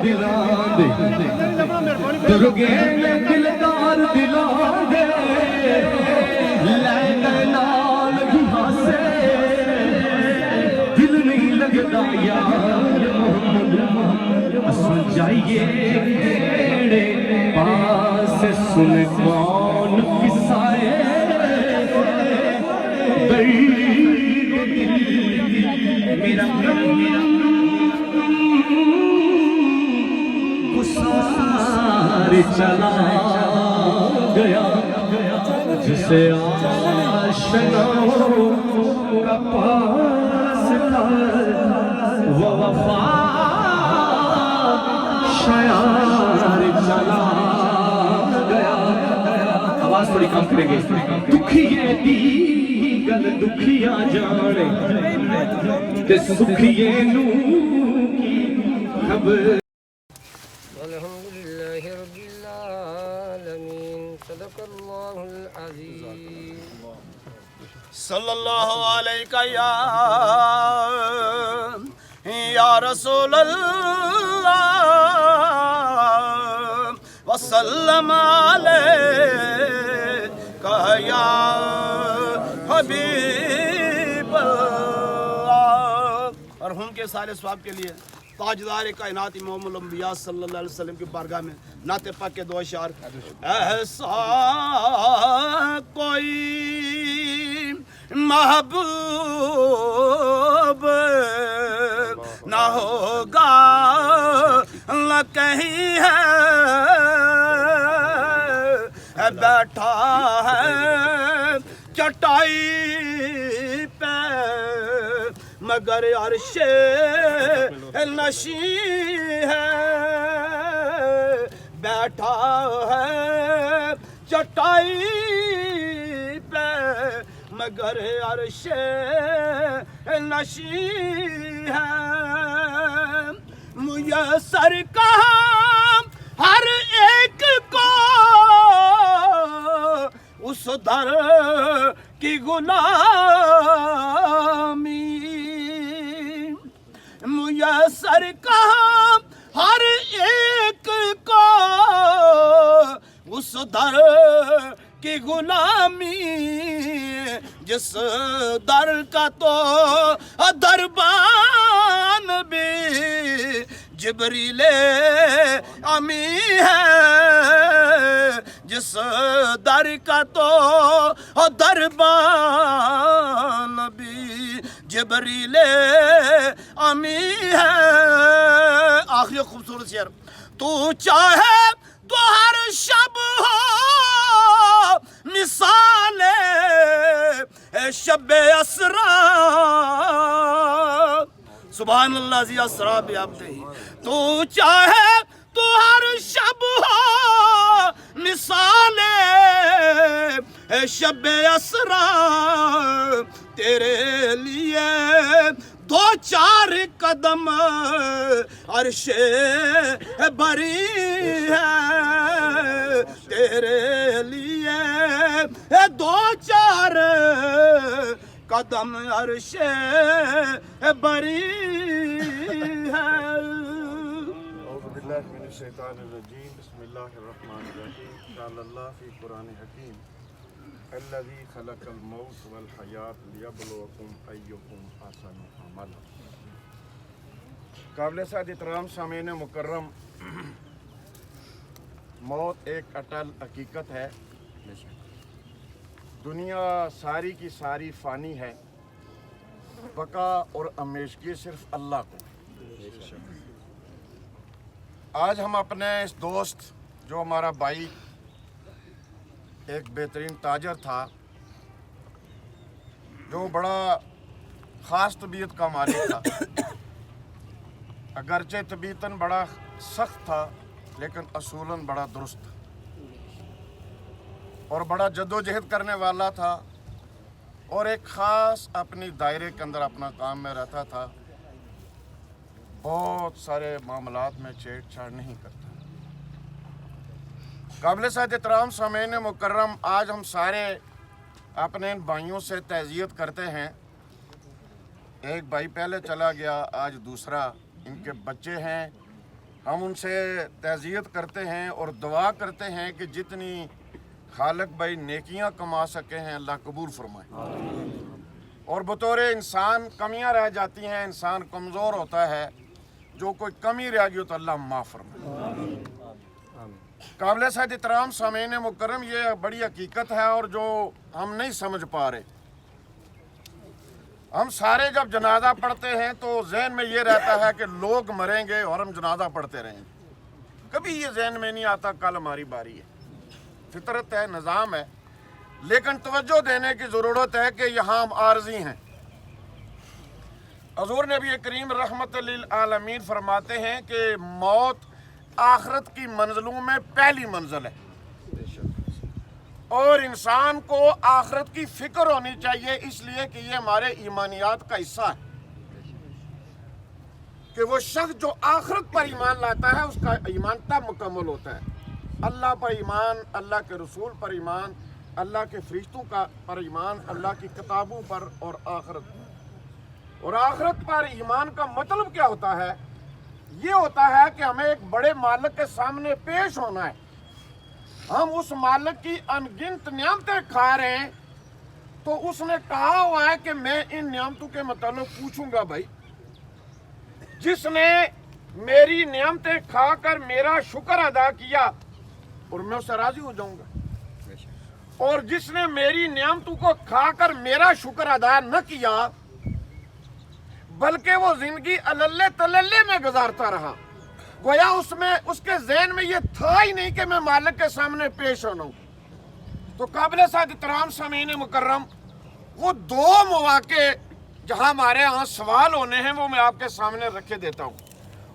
دلاں دے درگے نے دلدار دلاں دے لے گئے نال ہی ہاسے دل نہیں لگتا یار محمد اسن جائیے کیڑے پاس سن کون قصائے میرا گسار چلا گیا جسے آشناؤں کا پاس تھا وہ وفا شیار چلا گیا. آواز تھوڑی کم کریں گے. دکھیے دی گل دکھیا جانے تے سکھیے نو کی خبر. الحمدللہ رب العالمین صدق اللہ العظیم. صلی اللہ علیہ یا رسول اللہ وسلم علیہ یا حبیب اللہ. اور ہم کے سارے ثواب کے لیے تاجدار کائنات امام الانبیاء صلی اللہ علیہ وسلم کی بارگاہ میں نعت پاک کے دو اشعار. ایسا کوئی محبوب نہ ہوگا نہ کہیں ہے بیٹھا ہے چٹائی پہ مگر عرش نشیں ہے بیٹھا ہے چٹائی پہ مگر عرش نشیں ہے. میسر کہاں ہر ایک کو اس در کی غلامی میسر کہاں ہر ایک کو اس در کی غلامی جس در کا تو دربان بھی جبریل امی ہے جس در کا تو دربان بھی جبریل امی ہے. آخری خوبصورت شعر. تو چاہے تو ہر شب ہو مثال شب اسرا سبحان اللہ زی اسرا بھی آپ دے. تو چاہے تو ہر شب ہو مثال شب اسرا تیرے لیے دو چار قدم عرش بری ہے تیرے لیے دو چار قدم عرش بری ہے. اعوذ باللہ من الشیطان الرجیم بسم اللہ الرحمن الرحیم. قال اللہ فی قرآن حکیم الذی خلق الموت والحیات لیبلوکم ایکم احسن عملا. قابل سعد احترام سامعین مکرم، موت ایک اٹل حقیقت ہے. دنیا ساری کی ساری فانی ہے. بقا اور ہمیشگی صرف اللہ کو. آج ہم اپنے اس دوست جو ہمارا بھائی ایک بہترین تاجر تھا، جو بڑا خاص طبیعت کا مالک تھا، اگرچہ طبیعتاً بڑا سخت تھا لیکن اصولاً بڑا درست تھا اور بڑا جد و جہد کرنے والا تھا اور ایک خاص اپنی دائرے کے اندر اپنا کام میں رہتا تھا. بہت سارے معاملات میں چھیڑ چھاڑ نہیں کرتا. قابل سعد احترام سامعین مکرم، آج ہم سارے اپنے ان بھائیوں سے تعزیت کرتے ہیں. ایک بھائی پہلے چلا گیا، آج دوسرا. ان کے بچے ہیں، ہم ان سے تعزیت کرتے ہیں اور دعا کرتے ہیں کہ جتنی خالق بھائی نیکیاں کما سکے ہیں اللہ قبول فرمائے، اور بطور انسان کمیاں رہ جاتی ہیں، انسان کمزور ہوتا ہے، جو کوئی کمی رہ گئی ہو تو اللہ معاف فرمائے۔ قابل صاحب احترام سامعین مکرم، یہ بڑی حقیقت ہے اور جو ہم نہیں سمجھ پا رہے۔ ہم سارے جب جنازہ پڑھتے ہیں تو ذہن میں یہ رہتا ہے کہ لوگ مریں گے اور ہم جنازہ پڑھتے رہیں گے، کبھی یہ ذہن میں نہیں آتا کل ہماری باری ہے۔ فطرت ہے، نظام ہے، لیکن توجہ دینے کی ضرورت ہے کہ یہاں ہم عارضی ہیں۔ حضور نبی کریم رحمت للعالمین فرماتے ہیں کہ موت آخرت کی منزلوں میں پہلی منزل ہے، اور انسان کو آخرت کی فکر ہونی چاہیے، اس لیے کہ یہ ہمارے ایمانیات کا حصہ ہے کہ وہ شخص جو آخرت پر ایمان لاتا ہے اس کا ایمان تب مکمل ہوتا ہے۔ اللہ پر ایمان، اللہ کے رسول پر ایمان، اللہ کے فرشتوں پر ایمان، اللہ کی کتابوں پر اور آخرت پر۔ اور آخرت پر ایمان کا مطلب کیا ہوتا ہے؟ یہ ہوتا ہے کہ ہمیں ایک بڑے مالک کے سامنے پیش ہونا ہے، ہم اس مالک کی انگنت نعمتیں کھا رہے ہیں، تو اس نے کہا ہوا ہے کہ میں ان نعمتوں کے متعلق پوچھوں گا۔ بھائی جس نے میری نعمتیں کھا کر میرا شکر ادا کیا اور میں اس سے راضی ہو جاؤں گا، اور جس نے میری نعمتوں کو کھا کر میرا شکر ادا نہ کیا بلکہ وہ زندگی اللے تللے میں گزارتا رہا، گویا اس کے ذہن میں یہ تھا ہی نہیں کہ میں مالک کے سامنے پیش ہونا ہوں۔ تو قابل صاحب احترام سامعین مکرم، وہ دو مواقع جہاں ہمارے ہاں سوال ہونے ہیں وہ میں آپ کے سامنے رکھے دیتا ہوں۔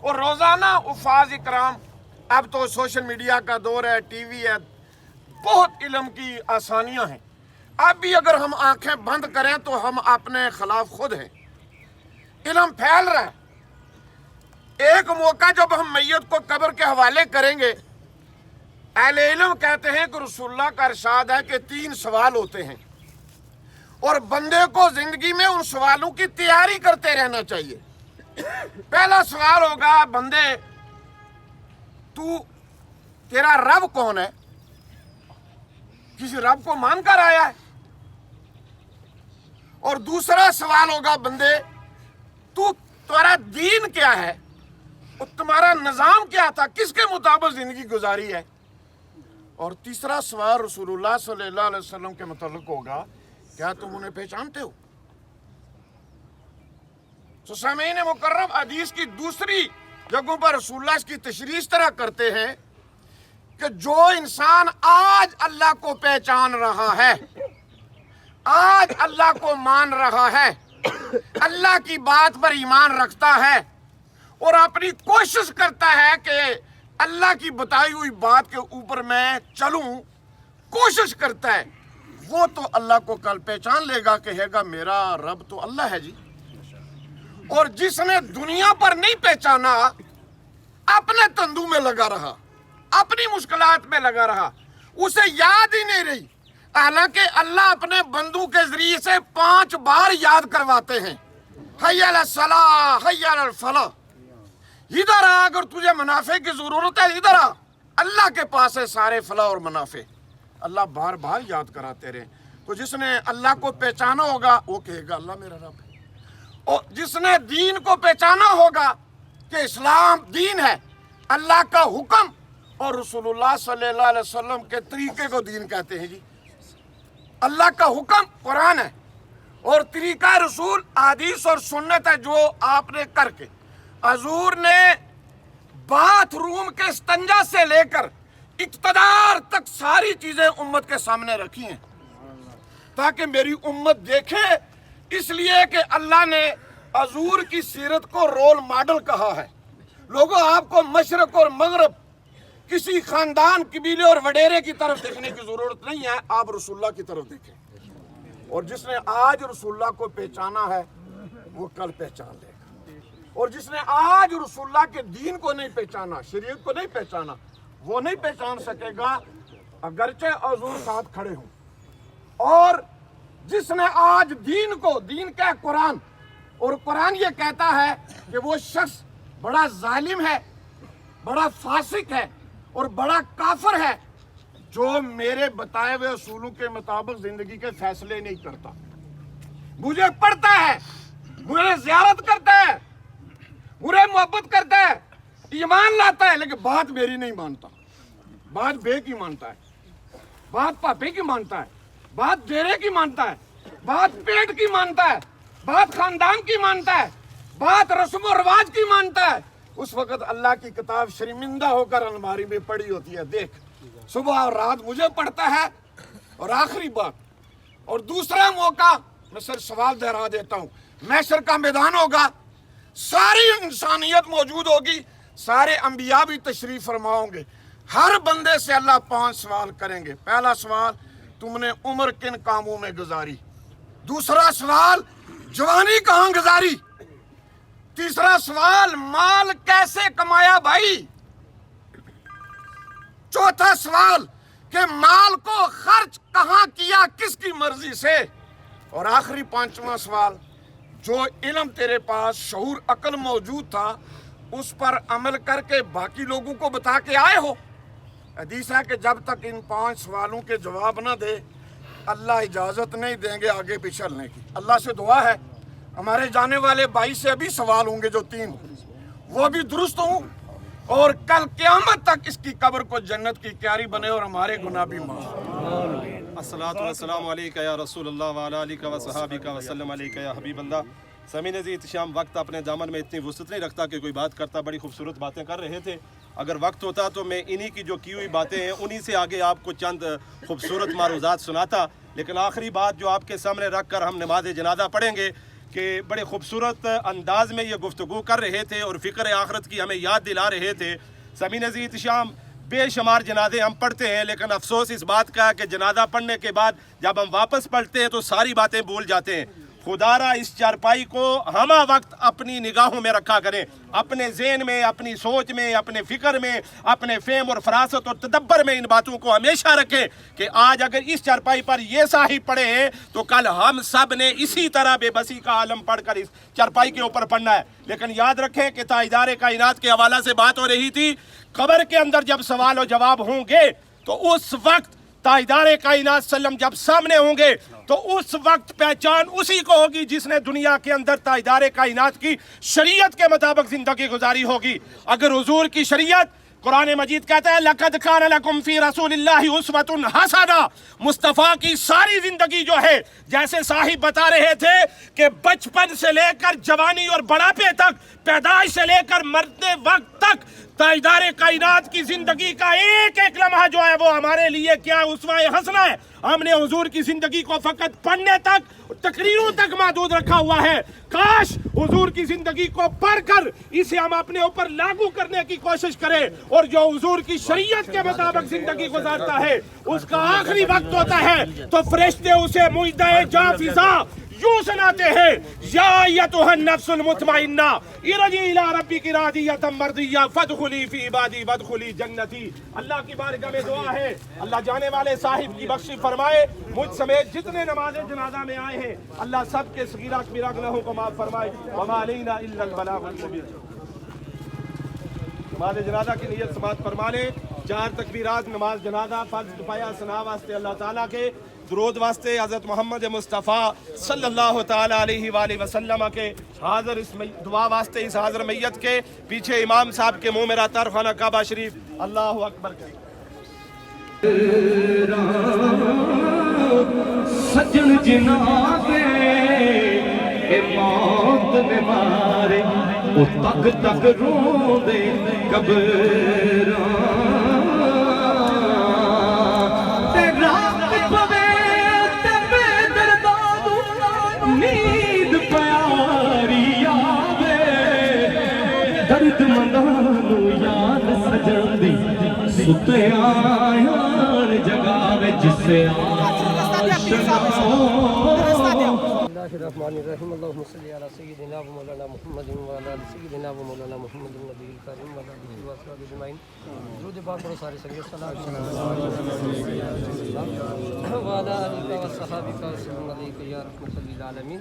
اور روزانہ حفاظ اکرام، اب تو سوشل میڈیا کا دور ہے، ٹی وی ہے، بہت علم کی آسانیاں ہیں، اب بھی اگر ہم آنکھیں بند کریں تو ہم اپنے خلاف خود ہیں، علم پھیل رہا ہے۔ ایک موقع جب ہم میت کو قبر کے حوالے کریں گے، اہل علم کہتے ہیں کہ رسول اللہ کا ارشاد ہے کہ 3 سوال ہوتے ہیں، اور بندے کو زندگی میں ان سوالوں کی تیاری کرتے رہنا چاہیے۔ پہلا سوال ہوگا، بندے تیرا رب کون ہے؟ کسی رب کو مان کر آیا ہے؟ اور دوسرا سوال ہوگا، بندے تمہارا دین کیا ہے اور تمہارا نظام کیا تھا، کس کے مطابق زندگی گزاری ہے؟ اور تیسرا سوال رسول اللہ صلی اللہ علیہ وسلم کے متعلق ہوگا، کیا تم انہیں پہچانتے ہو؟ تو سامعین مکرم، حدیث کی دوسری جگہوں پر رسول اللہ اس کی تشریح اس طرح کرتے ہیں کہ جو انسان آج اللہ کو پہچان رہا ہے، آج اللہ کو مان رہا ہے، اللہ کی بات پر ایمان رکھتا ہے اور اپنی کوشش کرتا ہے کہ اللہ کی بتائی ہوئی بات کے اوپر میں چلوں، کوشش کرتا ہے، وہ تو اللہ کو کل پہچان لے گا، کہے گا میرا رب تو اللہ ہے جی۔ اور جس نے دنیا پر نہیں پہچانا، اپنے تندو میں لگا رہا، اپنی مشکلات میں لگا رہا، اسے یاد ہی نہیں رہی، حالانکہ اللہ اپنے بندوں کے ذریعے سے 5 بار یاد کرواتے ہیں، حی علی الصلاۃ، حی علی الفلاح، ادھر آ، اگر تجھے منافع کی ضرورت ہے ادھر آ، اللہ کے پاس ہے سارے فلاح اور منافع۔ اللہ بار بار یاد کراتے رہے۔ تو جس نے اللہ کو پہچانا ہوگا وہ کہے گا اللہ میرا رب ہے، اور جس نے دین کو پہچانا ہوگا کہ اسلام دین ہے، اللہ کا حکم اور رسول اللہ صلی اللہ علیہ وسلم کے طریقے کو دین کہتے ہیں جی۔ اللہ کا حکم قرآن ہے اور طریقہ رسول حدیث اور سنت ہے جو آپ نے کر کے، حضور نے باتھ روم کے استنجا سے لے کر اقتدار تک ساری چیزیں امت کے سامنے رکھی ہیں تاکہ میری امت دیکھے، اس لیے کہ اللہ نے حضور کی سیرت کو رول ماڈل کہا ہے۔ لوگوں، آپ کو مشرق اور مغرب کسی خاندان، قبیلے اور وڈیرے کی طرف دیکھنے کی ضرورت نہیں ہے، آپ رسول اللہ کی طرف دیکھیں، اور جس نے آج رسول اللہ کو پہچانا ہے وہ کل پہچان لے گا، اور جس نے آج رسول اللہ کے دین کو نہیں پہچانا، شریعت کو نہیں پہچانا، وہ نہیں پہچان سکے گا اگرچہ حضور ساتھ کھڑے ہوں۔ اور جس نے آج دین کو، دین کا قرآن، اور قرآن یہ کہتا ہے کہ وہ شخص بڑا ظالم ہے بڑا فاسق ہے اور بڑا کافر ہے جو میرے بتائے ہوئے اصولوں کے مطابق زندگی کے فیصلے نہیں کرتا. مجھے پڑھتا ہے، مجھے زیارت کرتا ہے، مجھے محبت کرتا ہے، ایمان لاتا ہے، لیکن بات میری نہیں مانتا. بات بے کی مانتا ہے، بات پاپے کی مانتا ہے، بات ڈیرے کی مانتا ہے، بات پیٹ کی مانتا ہے، بات خاندان کی مانتا ہے، بات رسم و رواج کی مانتا ہے. اس وقت اللہ کی کتاب شرمندہ ہو کر الماری میں پڑی ہوتی ہے. دیکھ، صبح اور رات مجھے پڑھتا ہے. اور آخری بات اور دوسرا موقع میں صرف سوال دہرا دیتا ہوں. محشر کا میدان ہوگا، ساری انسانیت موجود ہوگی، سارے انبیاء بھی تشریف فرما ہوں گے. ہر بندے سے اللہ 5 سوال کریں گے. پہلا سوال، تم نے عمر کن کاموں میں گزاری؟ دوسرا سوال، جوانی کہاں گزاری؟ تیسرا سوال، مال کیسے کمایا بھائی؟ چوتھا سوال کہ مال کو خرچ کہاں کیا، کس کی مرضی سے؟ اور آخری 5واں سوال، جو علم تیرے پاس شعور عقل موجود تھا اس پر عمل کر کے باقی لوگوں کو بتا کے آئے ہو. حدیث ہے کہ جب تک ان 5 سوالوں کے جواب نہ دے اللہ اجازت نہیں دیں گے آگے پچھلنے کی. اللہ سے دعا ہے ہمارے جانے والے بھائی سے ابھی سوال ہوں گے جو 3 وہ بھی درست ہوں اور کل قیامت تک اس کی قبر کو جنت کی کیاری بنے اور ہمارے گناہ بھی معاف. الصلاۃ والسلام علیکہ یا رسول اللہ وعلی آلہ وصحابہ وسلم علیکہ یا حبیب اللہ. سمعین عزیز، احتشام وقت اپنے دامن میں اتنی وسعت نہیں رکھتا کہ کوئی بات کرتا. بڑی خوبصورت باتیں کر رہے تھے. اگر وقت ہوتا تو میں انہی کی جو کی ہوئی باتیں ہیں انہی سے آگے آپ کو چند خوبصورت معروضات سناتا. لیکن آخری بات جو آپ کے سامنے رکھ کر ہم نماز جنازہ پڑھیں گے کہ بڑے خوبصورت انداز میں یہ گفتگو کر رہے تھے اور فکر آخرت کی ہمیں یاد دلا رہے تھے. سمعین عزیز، احتشام بے شمار جنازے ہم پڑھتے ہیں، لیکن افسوس اس بات کا کہ جنازہ پڑھنے کے بعد جب ہم واپس پڑھتے ہیں تو ساری باتیں بھول جاتے ہیں. خدا را اس چارپائی کو ہمہ وقت اپنی نگاہوں میں رکھا کریں، اپنے ذہن میں، اپنی سوچ میں، اپنے فکر میں، اپنے فہم اور فراست اور تدبر میں ان باتوں کو ہمیشہ رکھیں کہ آج اگر اس چارپائی پر یہ صاحب پڑھے ہیں تو کل ہم سب نے اسی طرح بے بسی کا عالم پڑھ کر اس چارپائی کے اوپر پڑھنا ہے. لیکن یاد رکھیں کہ تاجدار کائنات کے حوالہ سے بات ہو رہی تھی. قبر کے اندر جب سوال و جواب ہوں گے تو اس وقت تاجدار کائنات سلم جب سامنے ہوں گے تو اس وقت پہچان اسی کو ہوگی جس نے دنیا کے اندر تاجدار کائنات کی شریعت کے مطابق زندگی گزاری ہوگی. اگر حضور کی شریعت، قرآن مجید کہتا ہے لَقَدْ كَانَ لَكُمْ فِي رَسُولِ اللَّهِ أُسْوَةٌ حَسَنَةٌ. مصطفیٰ کی ساری زندگی جو ہے، جیسے صاحب بتا رہے تھے کہ بچپن سے لے کر جوانی اور بڑھاپے تک، پیدائش سے لے کر مرتے وقت تک تاجدار کائنات کی زندگی کا ایک ایک لمحہ جو ہے وہ ہمارے لیے کیا اسوہ حسنہ ہے. ہم نے حضور کی زندگی کو فقط پڑھنے تک، تقریروں تک محدود رکھا ہوا ہے. کاش حضور کی زندگی کو پڑھ کر اسے ہم اپنے اوپر لاگو کرنے کی کوشش کریں، اور جو حضور کی شریعت کے مطابق زندگی گزارتا ہے اس کا آخری وقت ہوتا ہے تو فرشتے اسے مجدہ جافزہ یوں سناتے ہیں، یا ایتھا النفس المطمئنہ ارجعی الی ربک راضیۃ مرضیہ فادخلی فی عبادی وادخلی جنتی. اللہ کی بارگاہ میں دعا ہے اللہ جانے والے صاحب کی بخشی فرمائے. مجھ سمیت جتنے نماز جنازہ میں آئے ہیں اللہ سب کے صغیرہ کبیرہ گناہوں کو معاف فرمائے. وما علینا الا البلاغ المبین. نماز جنازہ کی نیت سماعت فرما لیں. 4 تکبیرات نماز جنازہ، فرض کفایہ ثنا واسطے اللہ تعالیٰ کے، درود واسطے حضرت محمد مصطفیٰ صلی اللہ تعالیٰ علیہ وآلہ وسلم کے، حاضر اس دعا واسطے اس حاضر میت کے پیچھے امام صاحب کے منہ میں رہتا ہے خانہ کعبہ شریف. اللہ اکبر کریں. سجن جنازے اے موت نے مارے وہ تک تک روندے قبراں تے رات پوے تے بے درداں نیند پیاری آوے درد منداں نوں یاد سجن دی ستے آیان جگاوے جسے بسم اللہ الرحمن الرحیم. اللہم صلی علی سیدنا و مولانا محمد و علی آل سیدنا و مولانا محمد النبی الکریم و علی آلہ و اصحابہ اجمعین. درود پاک پڑھو سارے سنگت. صلاۃ و علی آلہ و صحابہ وسلم علیک یا رحمۃ للعالمین.